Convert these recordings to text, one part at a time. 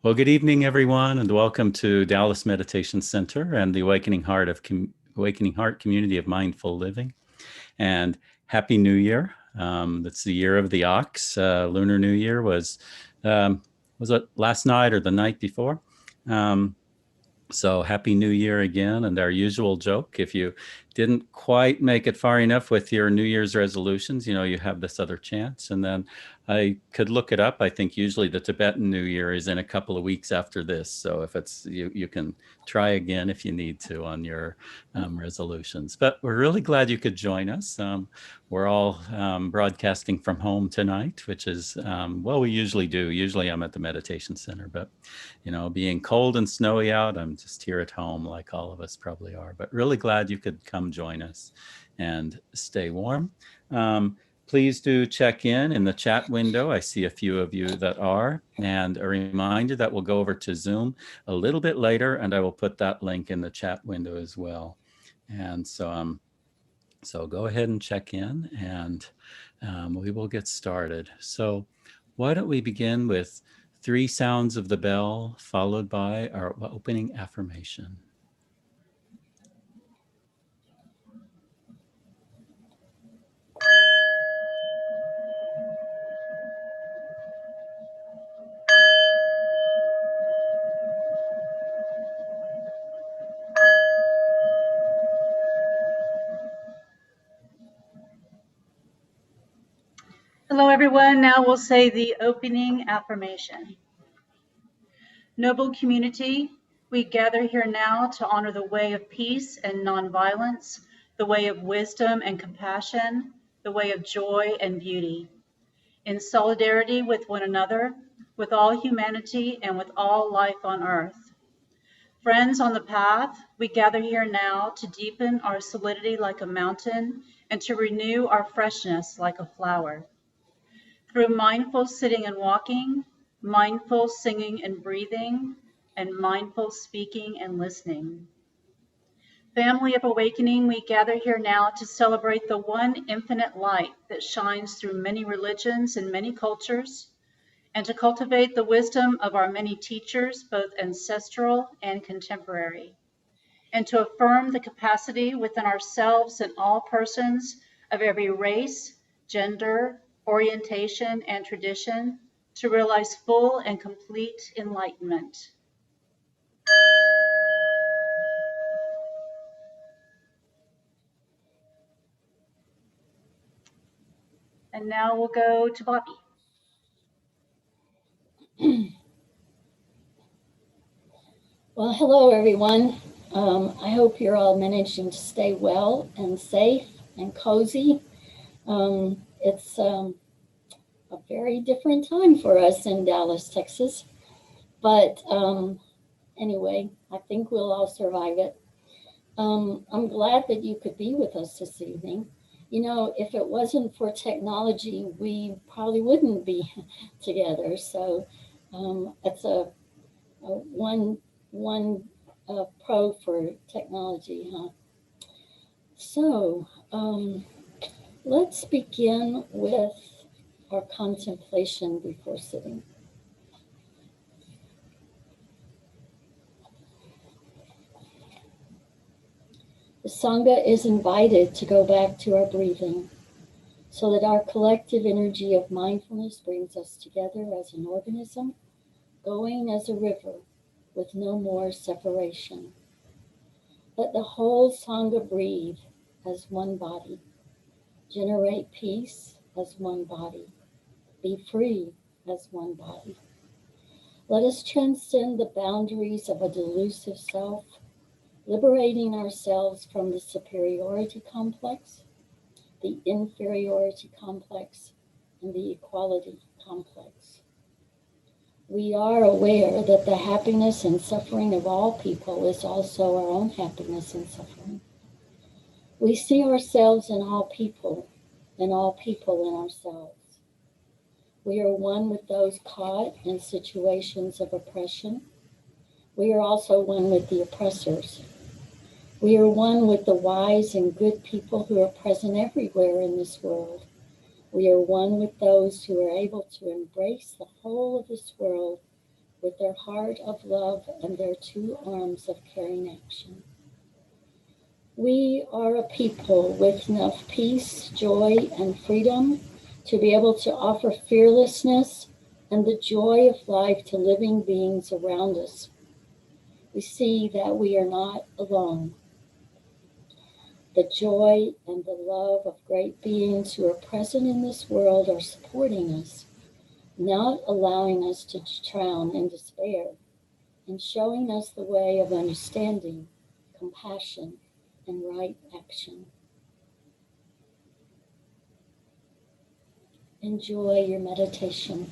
Well, good evening, everyone, and welcome to Dallas Meditation Center and the Awakening Heart Community of Mindful Living. And Happy New Year! It's the year of the ox. Lunar New Year was it last night or the night before? So Happy New Year again, and our usual joke, if you didn't quite make it far enough with your New Year's resolutions, you have this other chance. And then I could look it up. I think usually the Tibetan New Year is in a couple of weeks after this. So if it's, you can try again if you need to on your resolutions. But we're really glad you could join us. We're all broadcasting from home tonight, which is, well, we usually do. Usually I'm at the meditation center, but being cold and snowy out, I'm just here at home like all of us probably are. But really glad you could come join us and stay warm. Please do check in the chat window. I see a few of you that are. And a reminder that we'll go over to Zoom a little bit later, and I will put that link in the chat window as well. And so go ahead and check in, and we will get started. So why don't we begin with 3 sounds of the bell, followed by our opening affirmation. Hello, everyone. Now we'll say the opening affirmation. Noble community, we gather here now to honor the way of peace and nonviolence, the way of wisdom and compassion, the way of joy and beauty. In solidarity with one another, with all humanity, and with all life on earth. Friends on the path, we gather here now to deepen our solidity like a mountain and to renew our freshness like a flower. Through mindful sitting and walking, mindful singing and breathing, and mindful speaking and listening. Family of Awakening, we gather here now to celebrate the one infinite light that shines through many religions and many cultures, and to cultivate the wisdom of our many teachers, both ancestral and contemporary, and to affirm the capacity within ourselves and all persons of every race, gender, orientation, and tradition to realize full and complete enlightenment. And now we'll go to Bobby. Well, hello, everyone. I hope you're all managing to stay well and safe and cozy. It's a very different time for us in Dallas, Texas. But anyway, I think we'll all survive it. I'm glad that you could be with us this evening. If it wasn't for technology, we probably wouldn't be together. So it's a one pro for technology, huh? So let's begin with our contemplation before sitting. The Sangha is invited to go back to our breathing so that our collective energy of mindfulness brings us together as an organism, going as a river with no more separation. Let the whole Sangha breathe as one body, generate peace as one body, be free as one body. Let us transcend the boundaries of a delusive self, liberating ourselves from the superiority complex, the inferiority complex, and the equality complex. We are aware that the happiness and suffering of all people is also our own happiness and suffering. We see ourselves in all people, and all people in ourselves. We are one with those caught in situations of oppression. We are also one with the oppressors. We are one with the wise and good people who are present everywhere in this world. We are one with those who are able to embrace the whole of this world with their heart of love and their two arms of caring action. We are a people with enough peace, joy, and freedom to be able to offer fearlessness and the joy of life to living beings around us. We see that we are not alone. The joy and the love of great beings who are present in this world are supporting us, not allowing us to drown in despair, and showing us the way of understanding, compassion, and right action. Enjoy your meditation.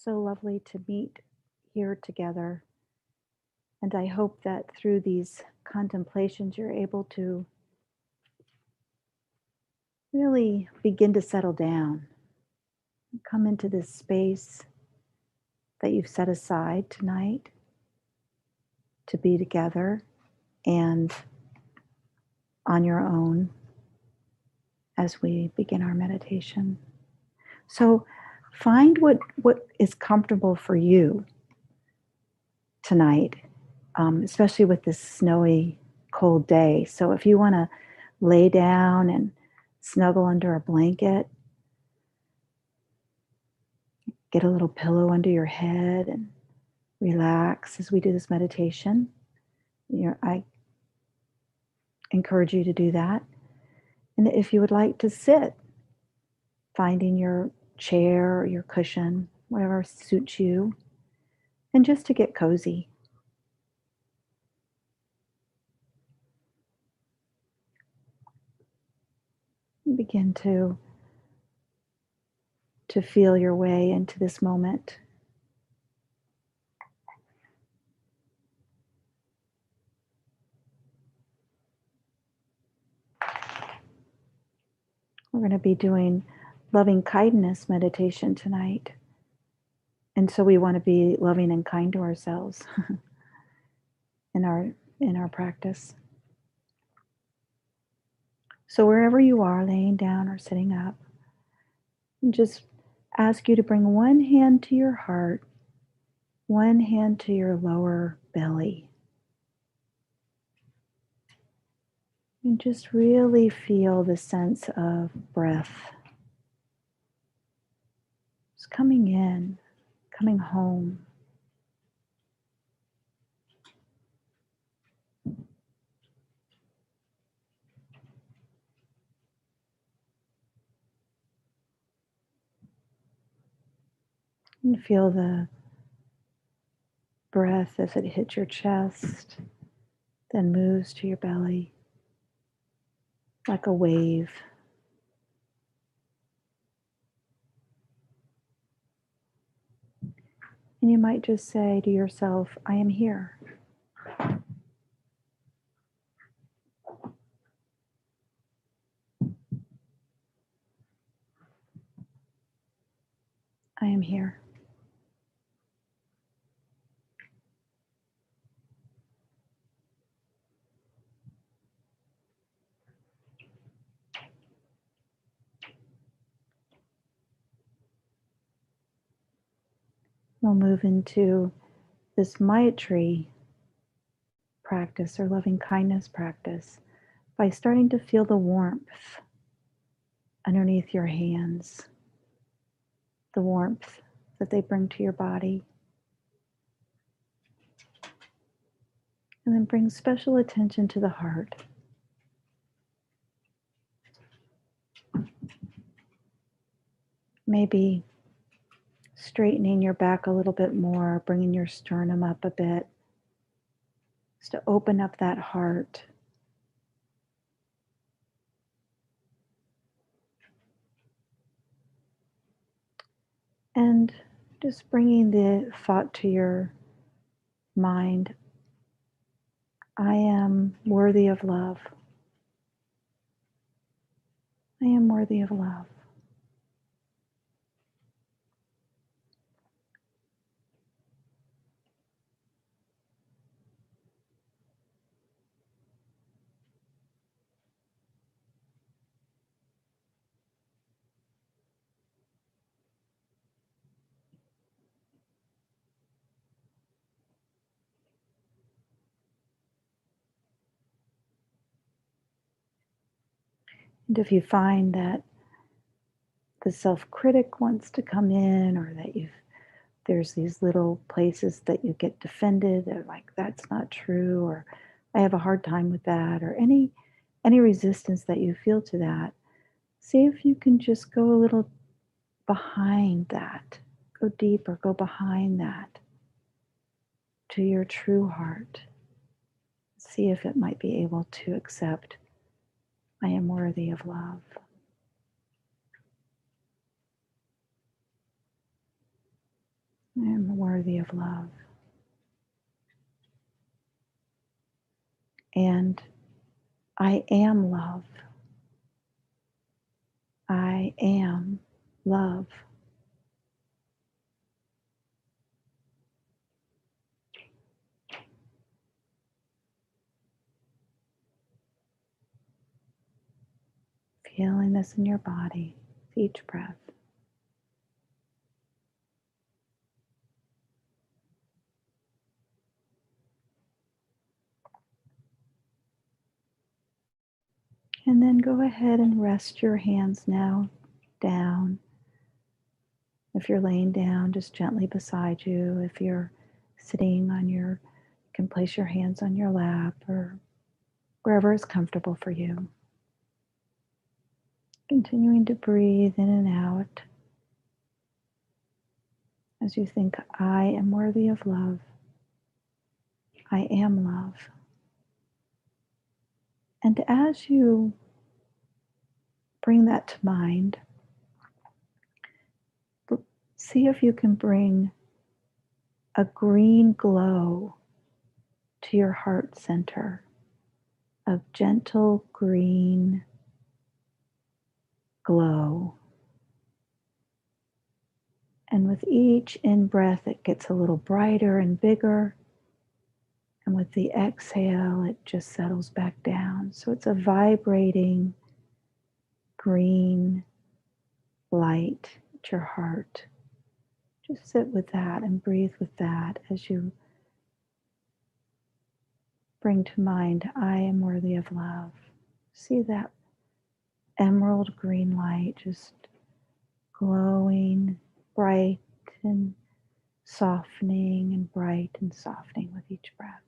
So lovely to meet here together. And I hope that through these contemplations, you're able to really begin to settle down, come into this space that you've set aside tonight to be together and on your own as we begin our meditation. So find what is comfortable for you tonight, especially with this snowy, cold day. So if you want to lay down and snuggle under a blanket, get a little pillow under your head and relax as we do this meditation. I encourage you to do that. And if you would like to sit, finding your chair or your cushion, whatever suits you, and just to get cozy. Begin to feel your way into this moment. We're going to be doing loving kindness meditation tonight. And so we want to be loving and kind to ourselves in our practice. So wherever you are, laying down or sitting up, just ask you to bring one hand to your heart, one hand to your lower belly. And just really feel the sense of breath. Just coming in, coming home. And feel the breath as it hits your chest, then moves to your belly like a wave. And you might just say to yourself, I am here. I am here. We'll move into this Maitri practice or loving kindness practice by starting to feel the warmth underneath your hands, the warmth that they bring to your body. And then bring special attention to the heart. Maybe straightening your back a little bit more, bringing your sternum up a bit, just to open up that heart. And just bringing the thought to your mind, I am worthy of love. I am worthy of love. And if you find that the self-critic wants to come in, or that there's these little places that you get defended, or like that's not true, or I have a hard time with that, or any resistance that you feel to that, see if you can just go a little behind that, go deeper, go behind that to your true heart. See if it might be able to accept, I am worthy of love. I am worthy of love. And I am love. I am love. Feeling this in your body with each breath. And then go ahead and rest your hands now down. If you're laying down, just gently beside you. If you're sitting on you can place your hands on your lap or wherever is comfortable for you. Continuing to breathe in and out as you think, I am worthy of love. I am love. And as you bring that to mind, see if you can bring a green glow to your heart center, of gentle green glow. And with each in-breath, it gets a little brighter and bigger. And with the exhale, it just settles back down. So it's a vibrating green light at your heart. Just sit with that and breathe with that as you bring to mind, I am worthy of love. See that emerald green light just glowing, bright and softening, and bright and softening with each breath.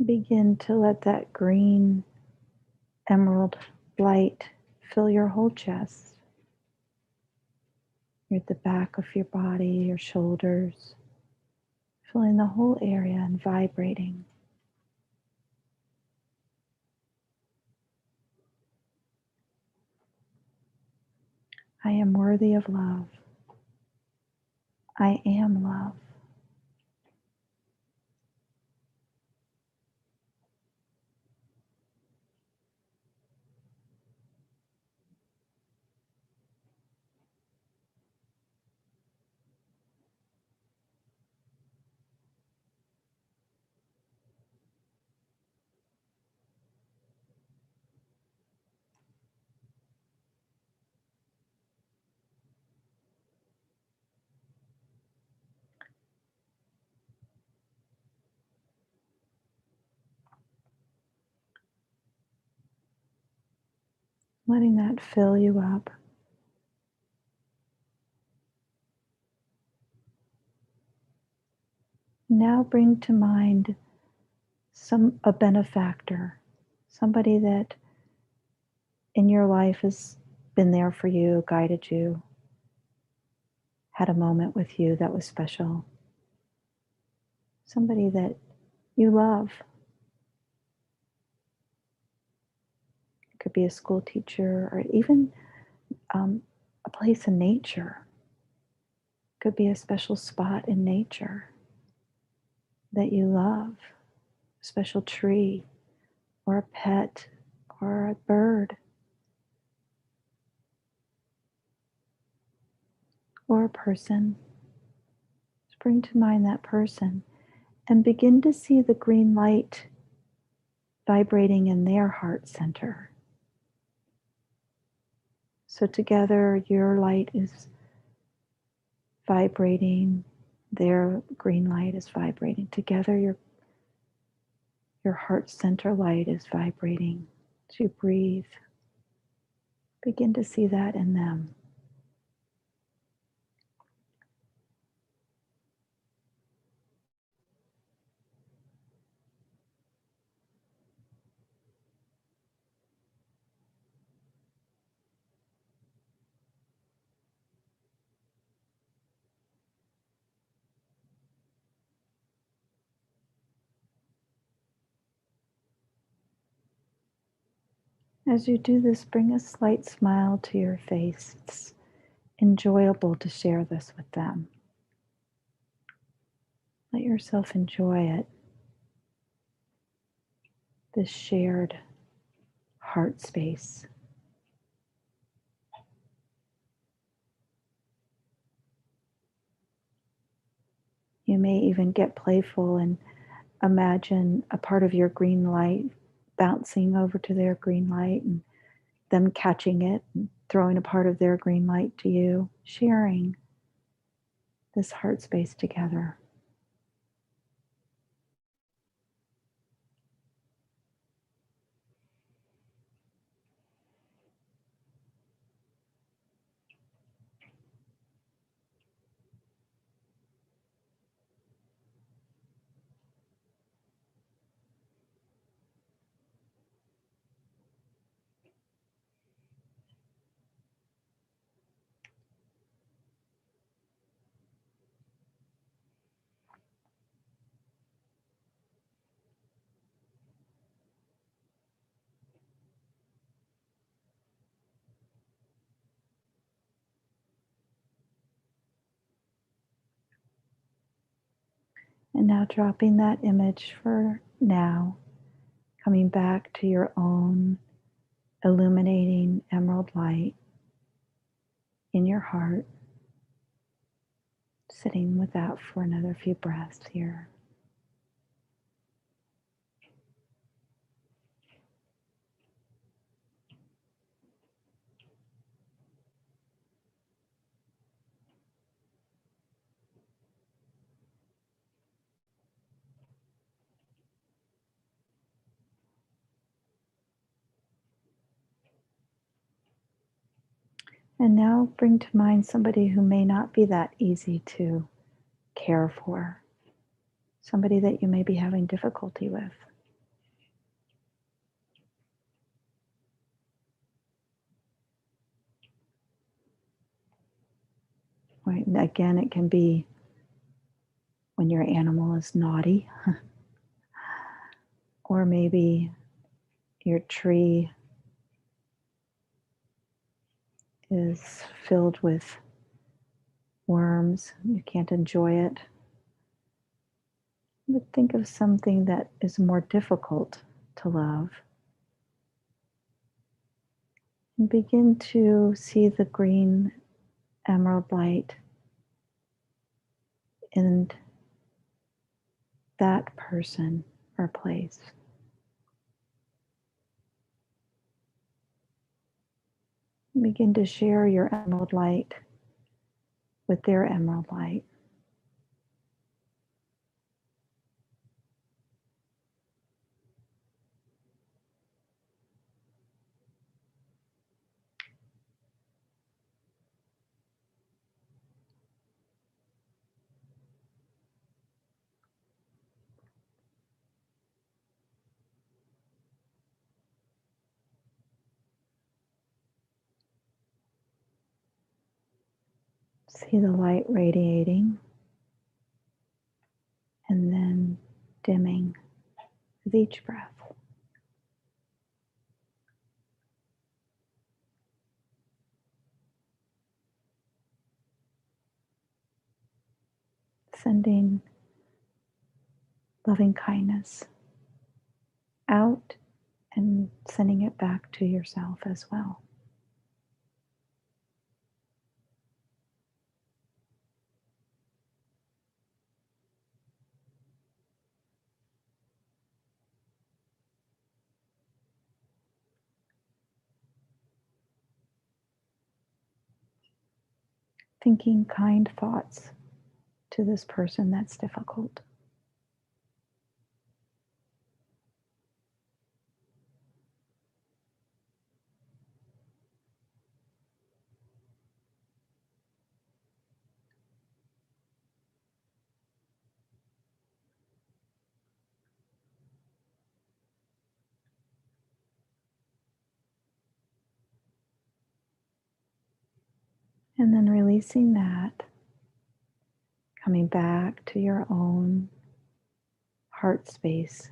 Begin to let that green emerald light fill your whole chest. You're at the back of your body, your shoulders, filling the whole area and vibrating. I am worthy of love. I am love. letting that fill you up. Now bring to mind a benefactor, somebody that in your life has been there for you, guided you, had a moment with you that was special. Somebody that you love. It could be a school teacher or even a place in nature. It could be a special spot in nature that you love, a special tree or a pet or a bird or a person. Just bring to mind that person and begin to see the green light vibrating in their heart center. So together your light is vibrating, their green light is vibrating. Together your heart center light is vibrating. As you breathe, begin to see that in them. As you do this, bring a slight smile to your face. It's enjoyable to share this with them. Let yourself enjoy it. This shared heart space. You may even get playful and imagine a part of your green light bouncing over to their green light and them catching it and throwing a part of their green light to you, sharing this heart space together. And now dropping that image for now, coming back to your own illuminating emerald light in your heart, sitting with that for another few breaths here. And now bring to mind somebody who may not be that easy to care for, somebody that you may be having difficulty with. Right? And again, it can be when your animal is naughty, or maybe your tree is filled with worms, you can't enjoy it. But think of something that is more difficult to love. And begin to see the green emerald light in that person or place. Begin to share your emerald light with their emerald light. See the light radiating and then dimming with each breath. Sending loving kindness out and sending it back to yourself as well. Thinking kind thoughts to this person that's difficult. And then releasing that, coming back to your own heart space,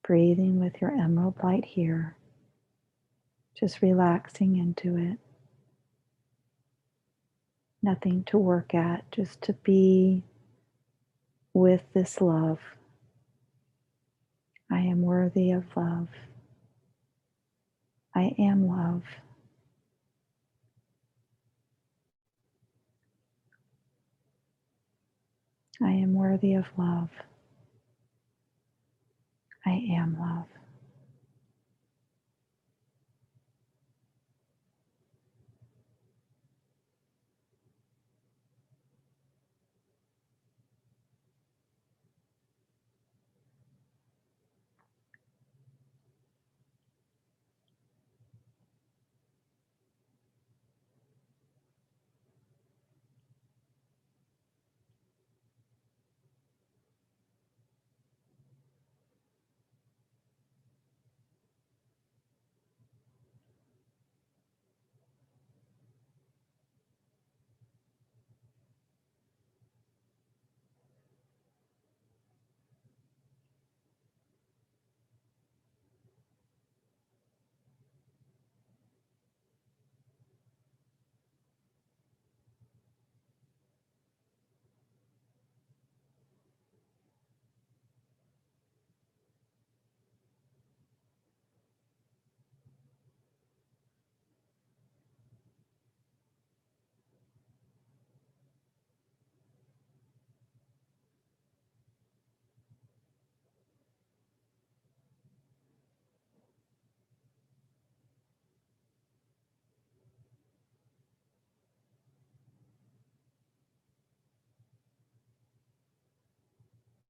breathing with your emerald light here, just relaxing into it. Nothing to work at, just to be with this love. I am worthy of love. I am love. I am worthy of love. I am love.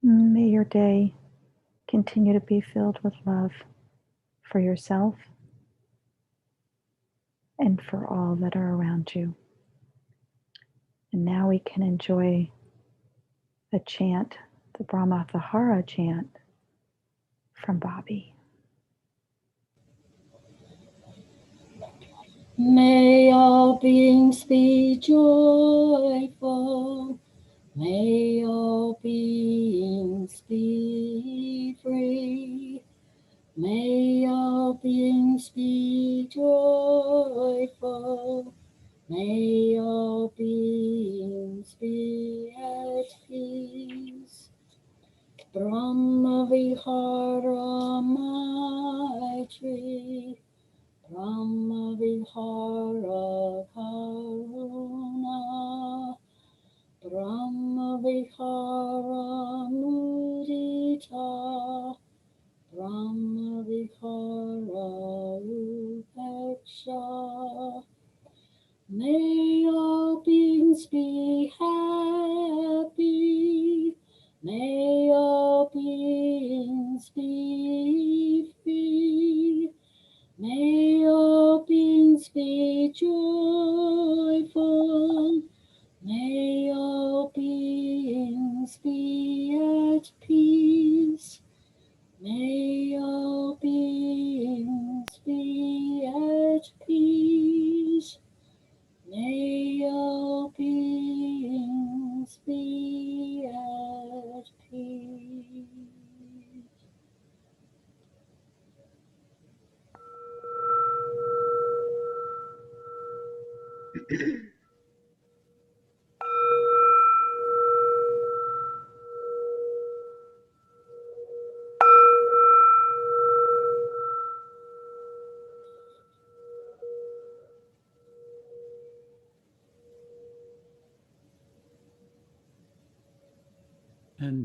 May your day continue to be filled with love for yourself and for all that are around you. And now we can enjoy the chant, the Brahmathahara chant from Bobby. May all beings be joyful. May all beings be free. May all beings be joyful. May all beings be at peace. Brahma Vihara Maitri. Brahma Vihara Karuna. Brahma Vihara Mudita. Brahma Vihara Upeksha. May all beings be happy. May all beings be free. May all beings be joyful. May all beings be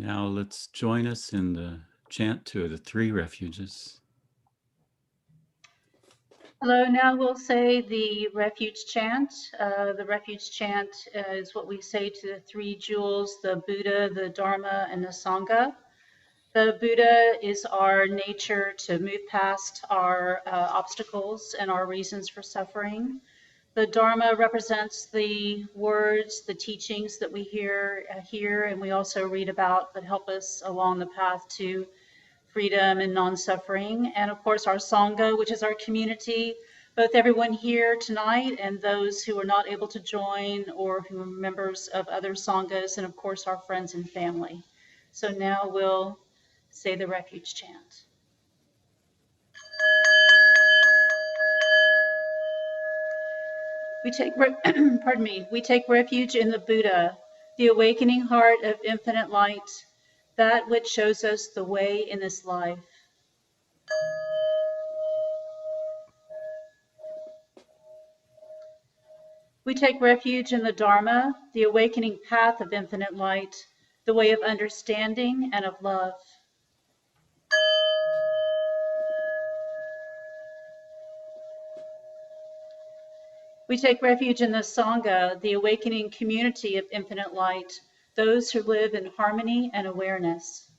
now let's join us in the chant to the three refuges. Hello, now we'll say the refuge chant. The refuge chant is what we say to the three jewels, the Buddha, the Dharma, and the Sangha. The Buddha is our nature to move past our obstacles and our reasons for suffering. The Dharma represents the words, the teachings that we hear here, and we also read about that help us along the path to freedom and non-suffering. And of course, our Sangha, which is our community, both everyone here tonight and those who are not able to join or who are members of other Sanghas, and of course, our friends and family. So now we'll say the refuge chant. We take, pardon me, we take refuge in the Buddha, the awakening heart of infinite light, that which shows us the way in this life. We take refuge in the Dharma, the awakening path of infinite light, the way of understanding and of love. We take refuge in the Sangha, the awakening community of infinite light, those who live in harmony and awareness.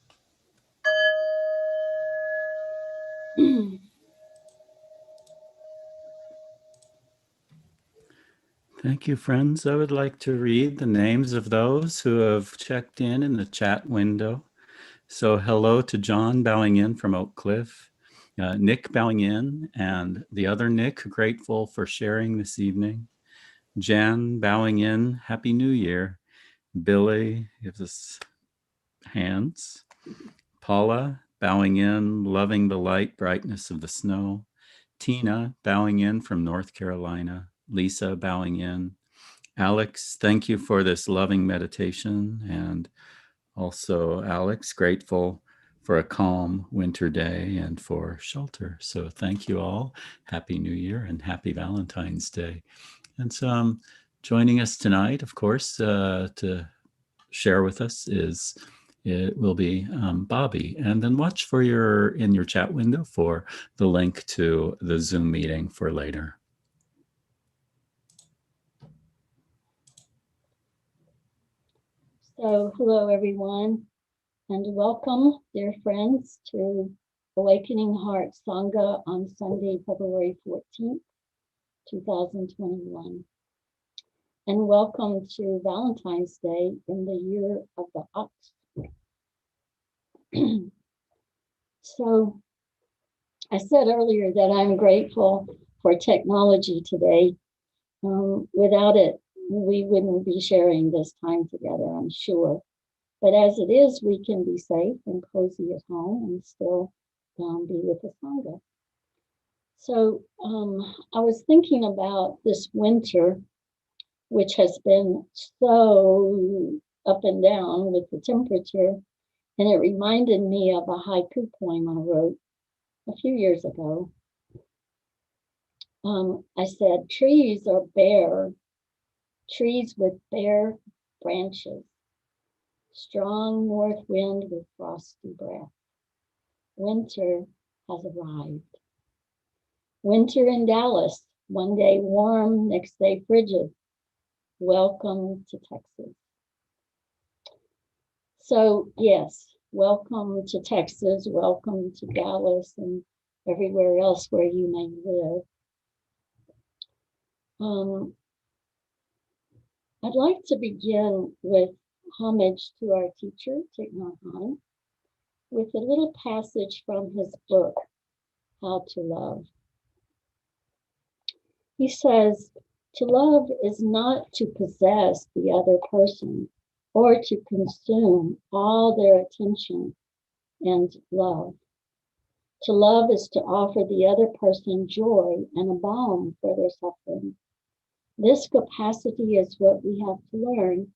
Thank you, friends. I would like to read the names of those who have checked in the chat window. So hello to John bowing in from Oak Cliff, Nick bowing in, and the other Nick, grateful for sharing this evening. Jan bowing in, Happy New Year. Billy gives us hands. Paula bowing in, loving the light brightness of the snow. Tina bowing in from North Carolina. Lisa bowing in. Alex, thank you for this loving meditation. And also Alex, grateful for a calm winter day and for shelter. So thank you all. Happy New Year and happy Valentine's Day. And so joining us tonight, of course, to share with us it will be Bobby. And then watch for in your chat window for the link to the Zoom meeting for later. So hello, everyone, and welcome, dear friends, to Awakening Heart Sangha on Sunday, February 14th, 2021. And welcome to Valentine's Day in the year of the ox. So I said earlier that I'm grateful for technology today. Without it, we wouldn't be sharing this time together, I'm sure. But as it is, we can be safe and cozy at home and still be with the Sangha. So I was thinking about this winter, which has been so up and down with the temperature. And it reminded me of a haiku poem I wrote a few years ago. I said, trees are bare, trees with bare branches, strong north wind with frosty breath. Winter has arrived. Winter in Dallas, one day warm, next day frigid. Welcome to Texas. So yes, welcome to Texas, welcome to Dallas and everywhere else where you may live. I'd like to begin with homage to our teacher, Thich Hanh, with a little passage from his book, How to Love. He says, to love is not to possess the other person or to consume all their attention and love. To love is to offer the other person joy and a balm for their suffering. This capacity is what we have to learn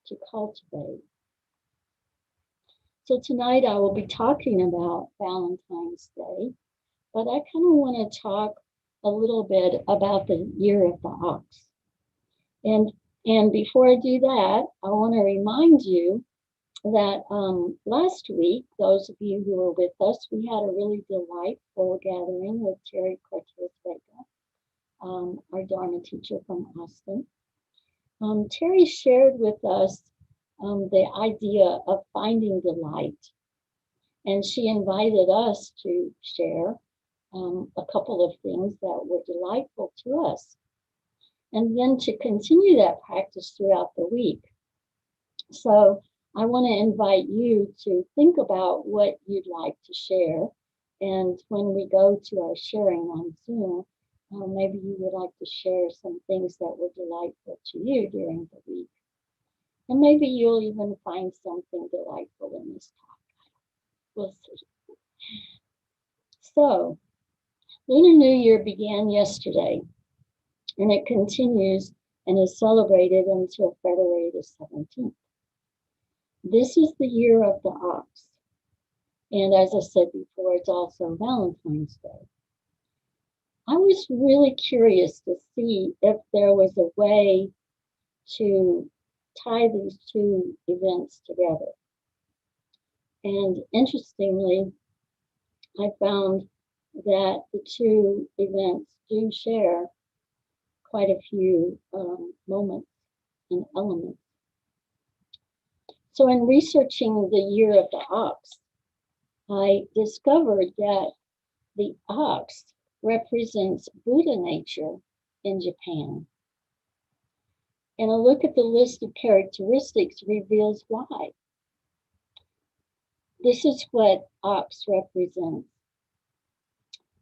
to cultivate. So tonight I will be talking about Valentine's Day, but I kind of want to talk a little bit about the year of the ox. And before I do that, I want to remind you that last week, those of you who were with us, we had a really delightful gathering with Terry Cortez Vega, our Dharma teacher from Austin. Terry shared with us the idea of finding delight, and she invited us to share a couple of things that were delightful to us, and then to continue that practice throughout the week. So I want to invite you to think about what you'd like to share. And when we go to our sharing on Zoom, maybe you would like to share some things that were delightful to you during the week. And maybe you'll even find something delightful in this talk. We'll see. So, Lunar New Year began yesterday, and it continues and is celebrated until February the 17th. This is the year of the ox. And as I said before, it's also Valentine's Day. I was really curious to see if there was a way to tie these two events together. And interestingly, I found that the two events do share quite a few moments and elements. So in researching the year of the ox, I discovered that the ox represents Buddha nature in Japan. And a look at the list of characteristics reveals why. This is what ox represents.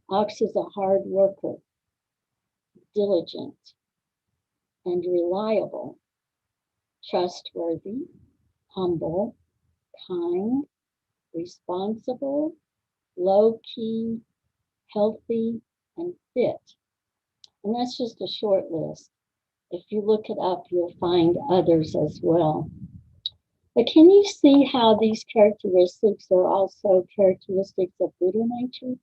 Ox is a hard worker, diligent, and reliable, trustworthy, humble, kind, responsible, low-key, healthy, and fit. And that's just a short list. If you look it up, you'll find others as well. But can you see how these characteristics are also characteristics of Buddha nature?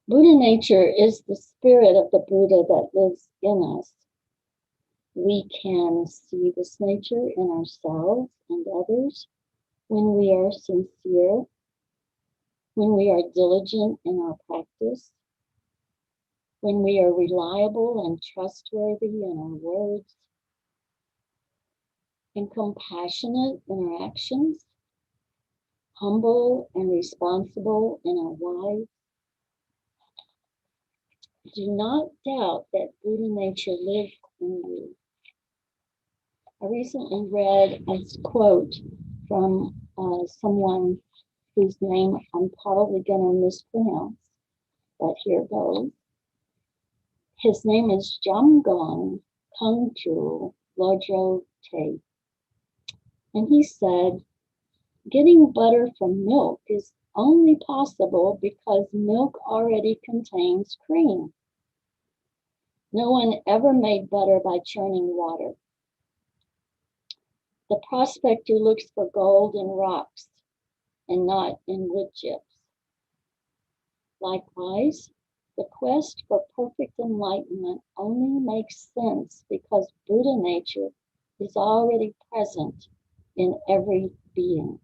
Buddha nature is the spirit of the Buddha that lives in us. We can see this nature in ourselves and others when we are sincere, when we are diligent in our practice, when we are reliable and trustworthy in our words, and compassionate in our actions, humble and responsible in our lives. Do not doubt that Buddha nature lives in you. I recently read a quote from someone whose name I'm probably going to mispronounce, but here goes. His name is Jamgon Kongju Lodro Te. And he said, getting butter from milk is only possible because milk already contains cream. No one ever made butter by churning water. The prospector looks for gold in rocks and not in wood chips. Likewise, the quest for perfect enlightenment only makes sense because Buddha nature is already present in every being.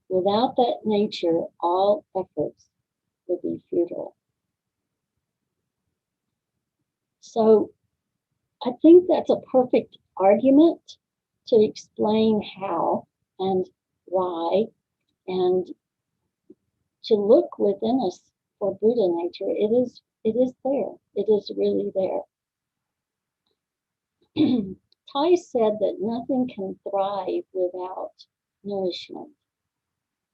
Without that nature, all efforts would be futile. So I think that's a perfect argument to explain how and why, and to look within us for Buddha nature. It is there. It is really there. Tai said that nothing can thrive without nourishment.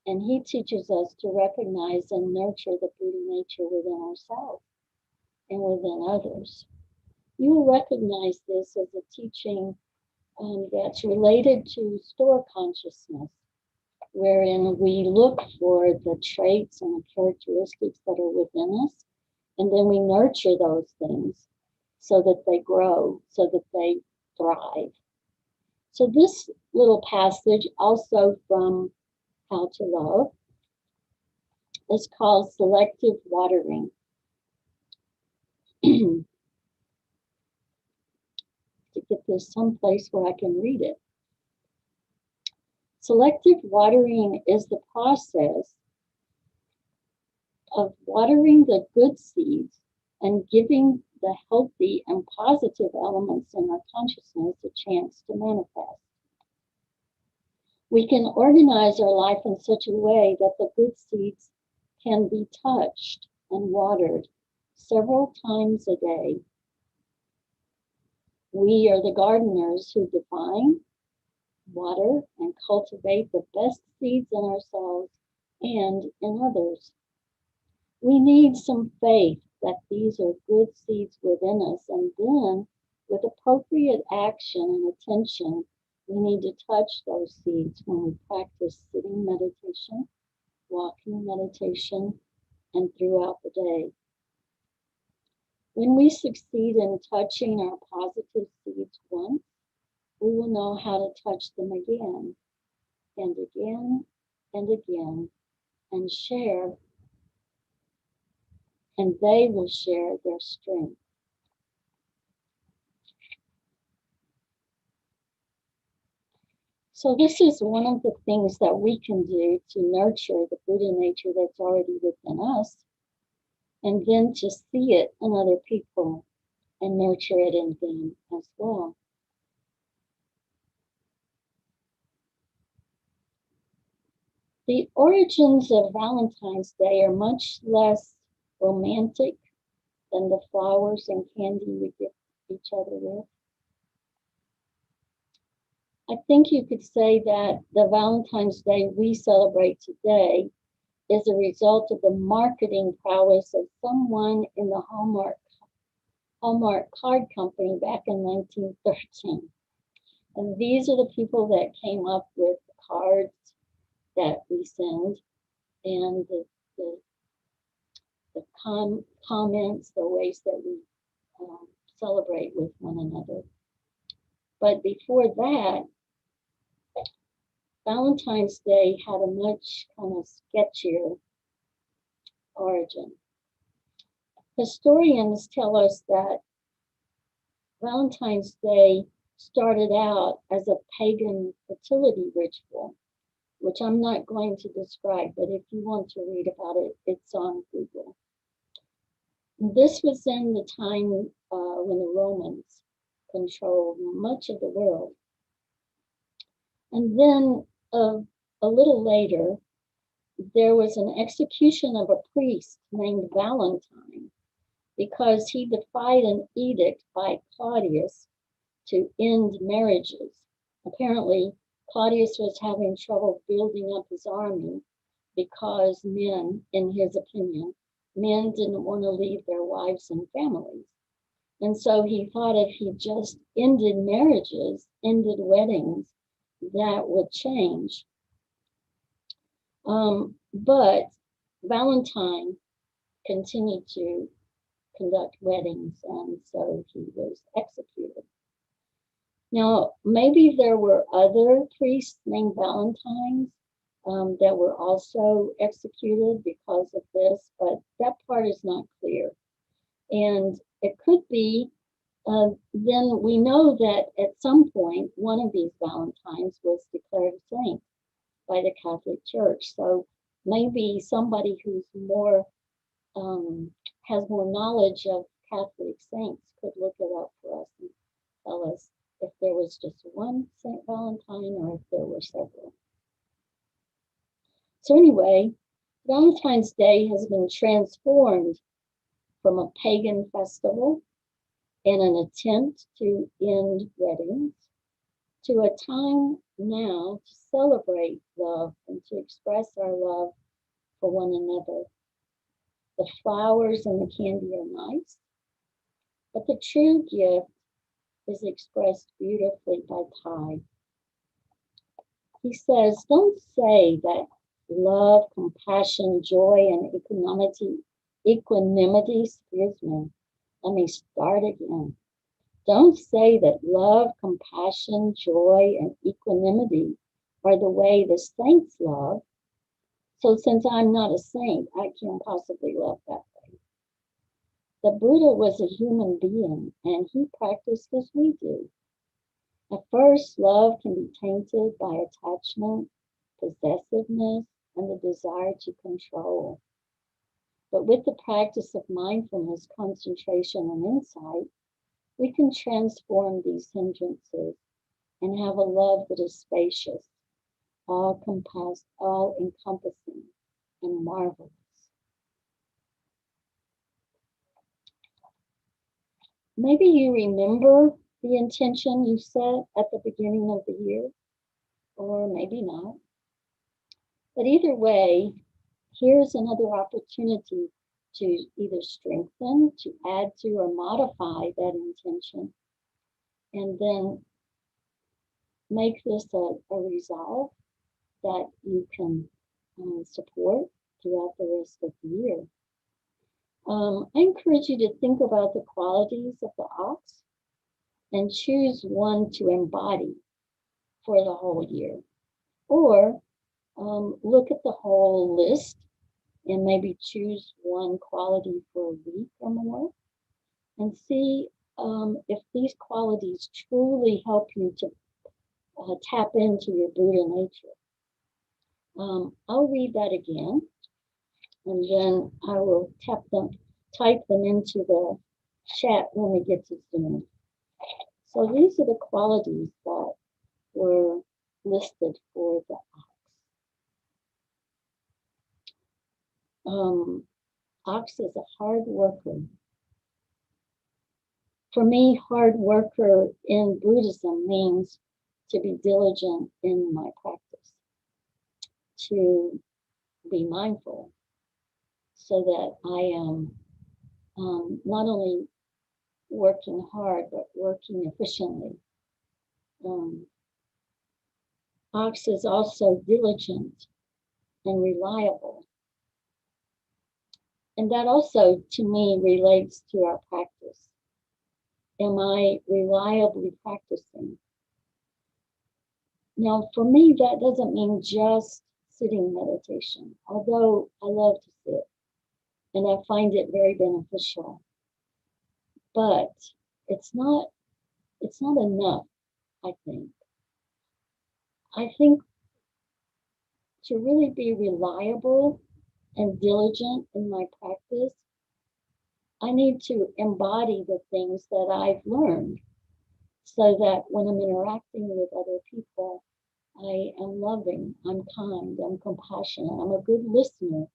And he teaches us to recognize and nurture the Buddha nature within ourselves and within others. You will recognize this as a teaching that's related to store consciousness, wherein we look for the traits and the characteristics that are within us, and then we nurture those things so that they grow, so that they thrive. So this little passage, also from How to Love, is called Selective Watering. To get this someplace where I can read it. Selective watering is the process of watering the good seeds and giving the healthy and positive elements in our consciousness a chance to manifest. We can organize our life in such a way that the good seeds can be touched and watered several times a day. We are the gardeners who define, water, and cultivate the best seeds in ourselves and in others. We need some faith that these are good seeds within us, and then with appropriate action and attention, we need to touch those seeds when we practice sitting meditation, walking meditation, and throughout the day. When we succeed in touching our positive seeds once, we will know how to touch them again and again and again and share, and they will share their strength. So this is one of the things that we can do to nurture the Buddha nature that's already within us, and then to see it in other people and nurture it in them as well. The origins of Valentine's Day are much less romantic than the flowers and candy we gift each other with. I think you could say that the Valentine's Day we celebrate today is a result of the marketing prowess of someone in the Hallmark card company back in 1913. And these are the people that came up with the cards that we send and the comments, the ways that we celebrate with one another. But before that, Valentine's Day had a much kind of sketchier origin. Historians tell us that Valentine's Day started out as a pagan fertility ritual, which I'm not going to describe, but if you want to read about it, it's on Google. This was in the time when the Romans controlled much of the world. And then a little later, there was an execution of a priest named Valentine because he defied an edict by Claudius to end marriages. Apparently, Claudius was having trouble building up his army because men, in his opinion, men didn't want to leave their wives and families. And so he thought if he just ended marriages, ended weddings, that would change. But Valentine continued to conduct weddings, and so he was executed. Now, maybe there were other priests named Valentines that were also executed because of this, but that part is not clear. And it could be, then we know that at some point, one of these Valentines was declared a saint by the Catholic Church. So maybe somebody who's more, has more knowledge of Catholic saints could look it up for us and tell us if there was just one Saint Valentine or if there were several. So anyway, Valentine's Day has been transformed from a pagan festival and an attempt to end weddings to a time now to celebrate love and to express our love for one another. The flowers and the candy are nice, but the true gift is expressed beautifully by Thich. He says, don't say that love, compassion, joy, and equanimity, let me start again. Don't say that love, compassion, joy, and equanimity are the way the saints love. So since I'm not a saint, I can't possibly love that way. The Buddha was a human being, and he practiced as we do. At first, love can be tainted by attachment, possessiveness, and the desire to control. But with the practice of mindfulness, concentration, and insight, we can transform these hindrances and have a love that is spacious, all encompassing, and marvelous. Maybe you remember the intention you set at the beginning of the year, or maybe not. But either way, here's another opportunity to either strengthen, to add to, or modify that intention, and then make this a resolve that you can support throughout the rest of the year. I encourage you to think about the qualities of the ox and choose one to embody for the whole year. Or look at the whole list and maybe choose one quality for a week or more and see if these qualities truly help you to tap into your Buddha nature. I'll read that again, and then I will type them into the chat when we get to Zoom. So these are the qualities that were listed for the ox. Ox is a hard worker. For me, hard worker in Buddhism means to be diligent in my practice, to be mindful, so that I am not only working hard, but working efficiently. Ox is also diligent and reliable. And that also, to me, relates to our practice. Am I reliably practicing? Now, for me, that doesn't mean just sitting meditation, although I love to sit and I find it very beneficial. But it's not enough, I think. I think to really be reliable and diligent in my practice, I need to embody the things that I've learned so that when I'm interacting with other people, I am loving, I'm kind, I'm compassionate, I'm a good listener.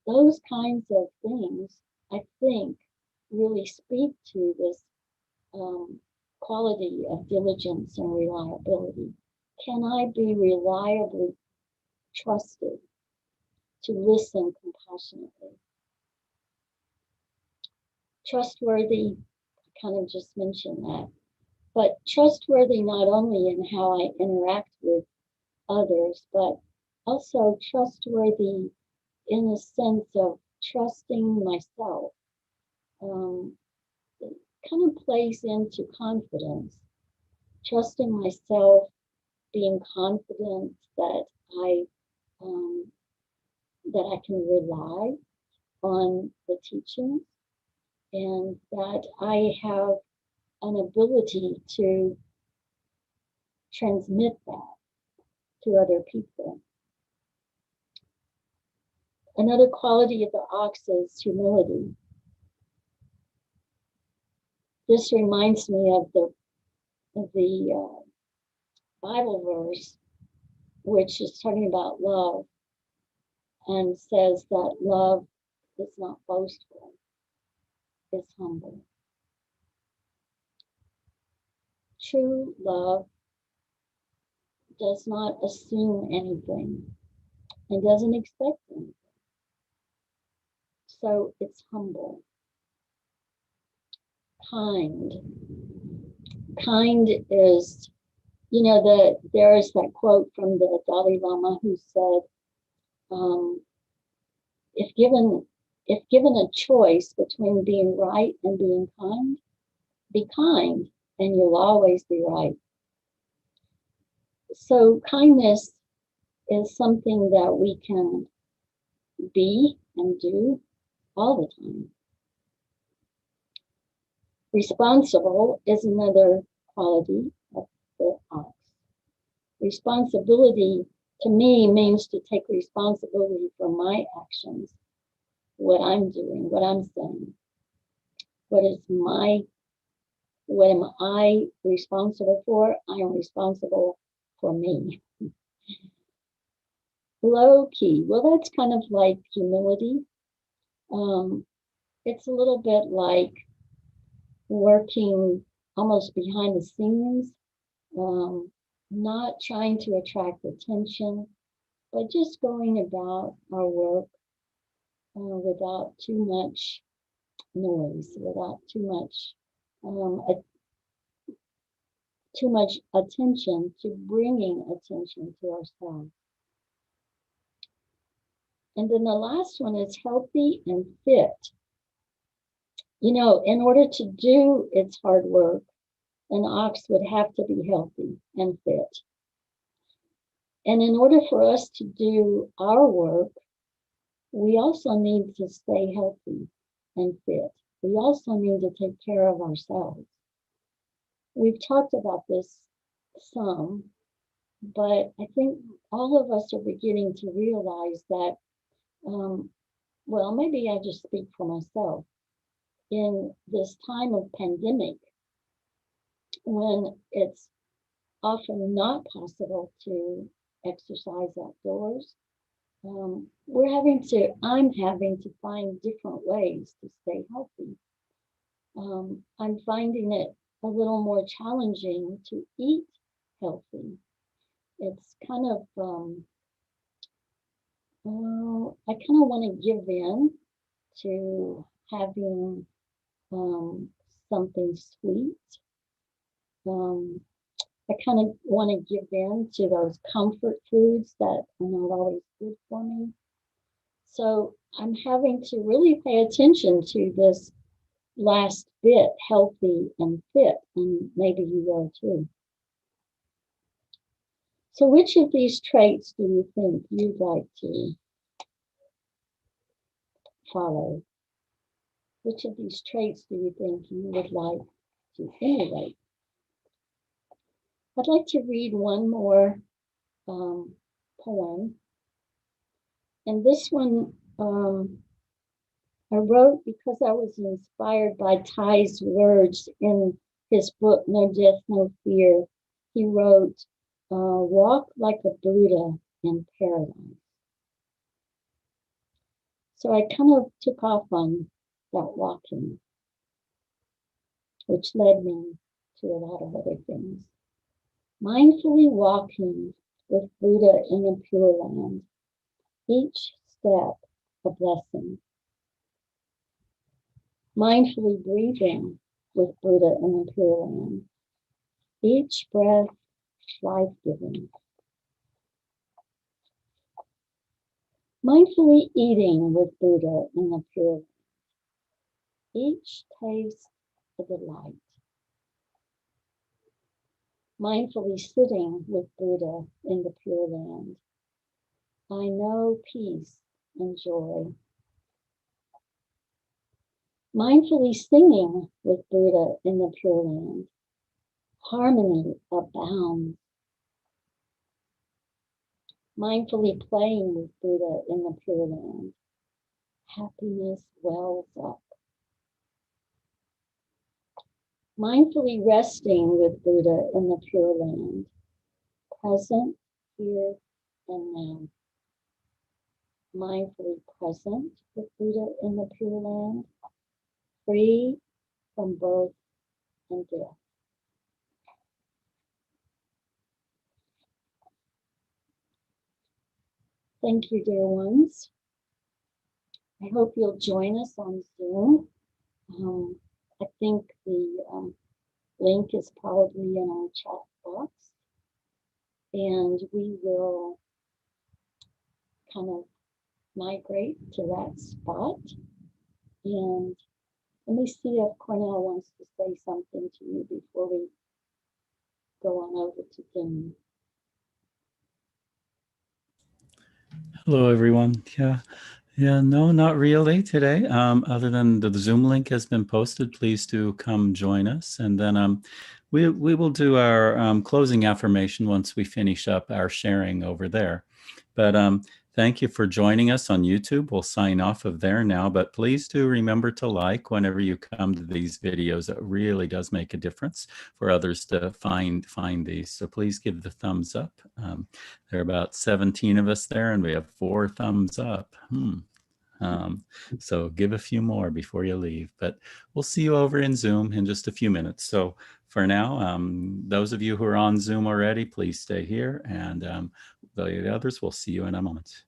Those kinds of things, I think, really speak to this quality of diligence and reliability. Can I be reliably trusted to listen compassionately? Trustworthy, I kind of just mentioned that, but trustworthy not only in how I interact with others, but also trustworthy in the sense of trusting myself. It kind of plays into confidence, trusting myself, being confident that I can rely on the teachings and that I have an ability to transmit that to other people. Another quality of the ox is humility. This reminds me of the Bible verse, which is talking about love and says that love is not boastful, it's humble. True love does not assume anything and doesn't expect anything. So it's humble. Kind. Kind is, there is that quote from the Dalai Lama who said, if given a choice between being right and being kind, be kind and you'll always be right. So kindness is something that we can be and do all the time. Responsible is another quality of the ox. Responsibility to me means to take responsibility for my actions, what I'm doing, what I'm saying. What am I responsible for? I am responsible for me. Low key, well, that's kind of like humility. It's a little bit like working almost behind the scenes, not trying to attract attention, but just going about our work without too much noise, without too much attention to bringing attention to ourselves. And then the last one is healthy and fit. You know, in order to do its hard work, an ox would have to be healthy and fit. And in order for us to do our work, we also need to stay healthy and fit. We also need to take care of ourselves. We've talked about this some, but I think all of us are beginning to realize that, well, maybe I just speak for myself. In this time of pandemic, when it's often not possible to exercise outdoors, I'm having to find different ways to stay healthy. I'm finding it a little more challenging to eat healthy. It's kind of, I kind of want to give in to having something sweet. I kind of want to give in to those comfort foods that are not always good for me. So I'm having to really pay attention to this last bit, healthy and fit, and maybe you will too. So which of these traits do you think you'd like to follow? Which of these traits do you think you would like to emulate? I'd like to read one more poem. And this one I wrote because I was inspired by Thach's words in his book, No Death, No Fear. He wrote, walk like a Buddha in paradise. So I kind of took off on that walking, which led me to a lot of other things. Mindfully walking with Buddha in the Pure Land, each step a blessing. Mindfully breathing with Buddha in the Pure Land, each breath life-giving. Mindfully eating with Buddha in the Pure Land, each taste a delight. Mindfully sitting with Buddha in the Pure Land, I know peace and joy. Mindfully singing with Buddha in the Pure Land, harmony abounds. Mindfully playing with Buddha in the Pure Land, happiness wells up. Mindfully resting with Buddha in the Pure Land, present here and now. Mindfully present with Buddha in the Pure Land, free from birth and death. Thank you, dear ones. I hope you'll join us on Zoom. I think the link is probably in our chat box, and we will kind of migrate to that spot. And let me see if Cornell wants to say something to you before we go on over to Zoom. Hello, everyone. Yeah, Yeah, no, not really today. Other than the Zoom link has been posted, please do come join us. And then we will do our closing affirmation once we finish up our sharing over there. But thank you for joining us on YouTube. We'll sign off of there now, but please do remember to like whenever you come to these videos. It really does make a difference for others to find these. So please give the thumbs up. There are about 17 of us there, and we have 4 thumbs up. So give a few more before you leave, but we'll see you over in Zoom in just a few minutes. So for now, those of you who are on Zoom already, please stay here, and the others, we'll see you in a moment.